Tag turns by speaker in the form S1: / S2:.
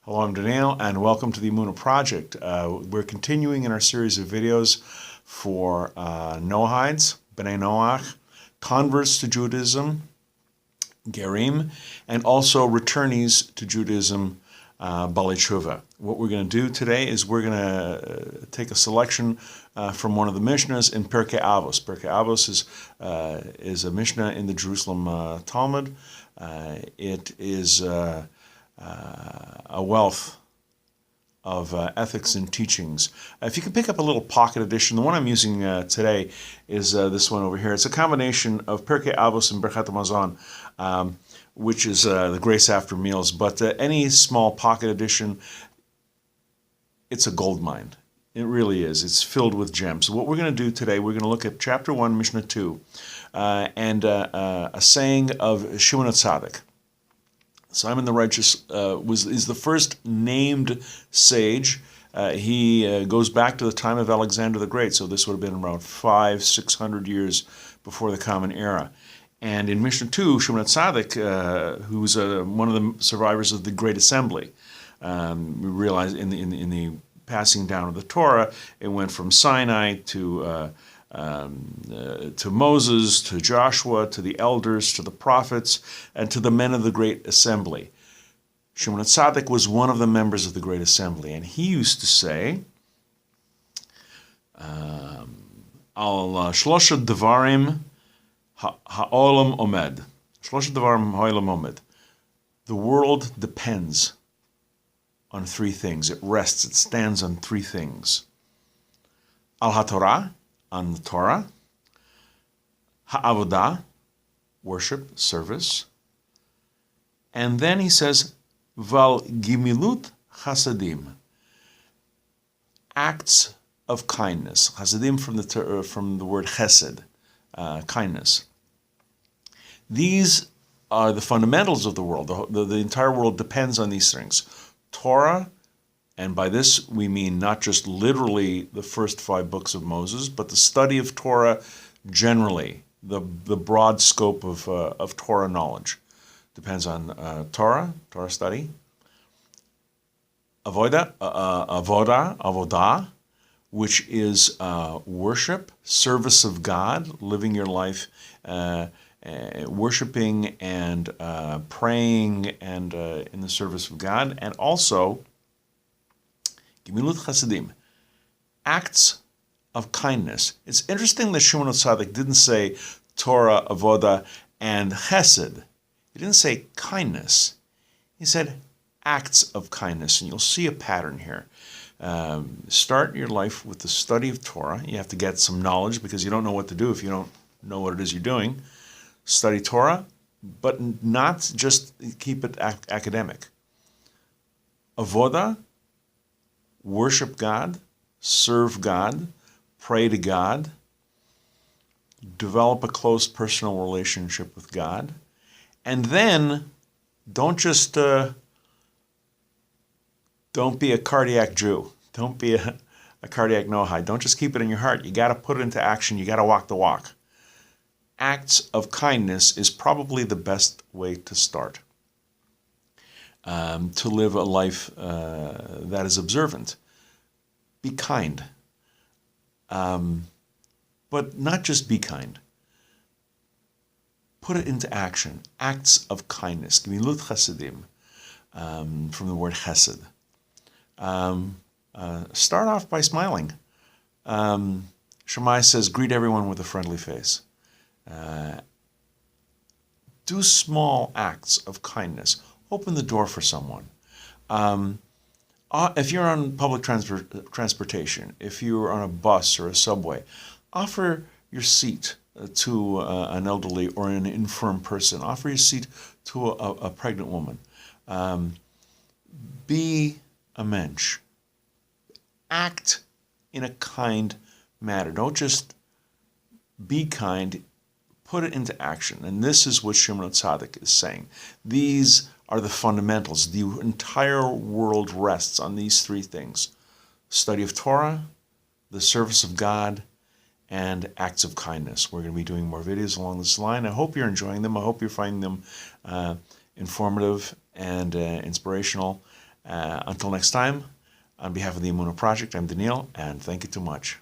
S1: Hello, I'm Daniel, and welcome to the Emunah Project. We're continuing in our series of videos for Noahides, Bnei Noach, converts to Judaism, Gerim, and also returnees to Judaism, Baalei Tshuva. What we're going to do today is we're going to take a selection from one of the Mishnahs in Pirkei Avos. Pirkei Avos is a Mishnah in the Jerusalem Talmud. It is a wealth of ethics and teachings. If you can pick up a little pocket edition, the one I'm using today is this one over here. It's a combination of Pirkei Avos and Birkat Hamazon, which is the grace after meals. But any small pocket edition, it's a gold mine. It really is. It's filled with gems. So what we're going to do today, we're going to look at chapter 1, Mishnah 2, and a saying of Shimon HaTzaddik. Simon the Righteous is the first named sage. He goes back to the time of Alexander the Great, so this would have been around 500-600 years before the Common Era. And in Mishnah 2, Shimon HaTzaddik, who's one of the survivors of the Great Assembly, we realize in the passing down of the Torah, it went from Sinai to Moses, to Joshua, to the elders, to the prophets, and to the men of the Great Assembly. Shimon HaTzaddik was one of the members of the Great Assembly, and he used to say, Al Shlosha Devarim Ha'olam Omed. Shlosha Devarim Ha'olam Omed. The world depends on three things. It rests, it stands on three things. Al HaTorah, on the Torah, Ha'avodah, worship, service, and then he says, Val Gimilut Hasadim, acts of kindness. Hasadim from the word chesed, kindness. These are the fundamentals of the world. The entire world depends on these things. Torah, and by this we mean not just literally the first 5 books of Moses, but the study of Torah generally, the broad scope of Torah knowledge. Depends on Torah study. Avodah, which is worship, service of God, living your life, worshiping and praying and in the service of God, and also Gimilut Hasadim, acts of kindness. It's interesting that Shimon HaTzaddik didn't say Torah, Avodah, and Chesed. He didn't say kindness. He said acts of kindness, and you'll see a pattern here. Start your life with the study of Torah. You have to get some knowledge because you don't know what to do if you don't know what it is you're doing. Study Torah, but not just keep it academic. Avodah, worship God, serve God, pray to God, develop a close personal relationship with God, and then don't be a cardiac Jew. Don't be a cardiac Noahide. Don't just keep it in your heart. You got to put it into action. You got to walk the walk. Acts of kindness is probably the best way to start. To live a life that is observant. Be kind. But not just be kind. Put it into action. Acts of kindness. Gimilut Chasadim, from the word chesed. Start off by smiling. Shammai says, greet everyone with a friendly face. Do small acts of kindness. Open the door for someone. If you're on public transportation, if you're on a bus or a subway, offer your seat to an elderly or an infirm person. Offer your seat to a pregnant woman. Be a mensch. Act in a kind manner. Don't just be kind. Put it into action. And this is what Shimon HaTzaddik is saying. These are the fundamentals. The entire world rests on these three things. Study of Torah, the service of God, and acts of kindness. We're going to be doing more videos along this line. I hope you're enjoying them. I hope you're finding them informative and inspirational. Until next time, on behalf of the Emunah Project, I'm Daniel, and thank you too much.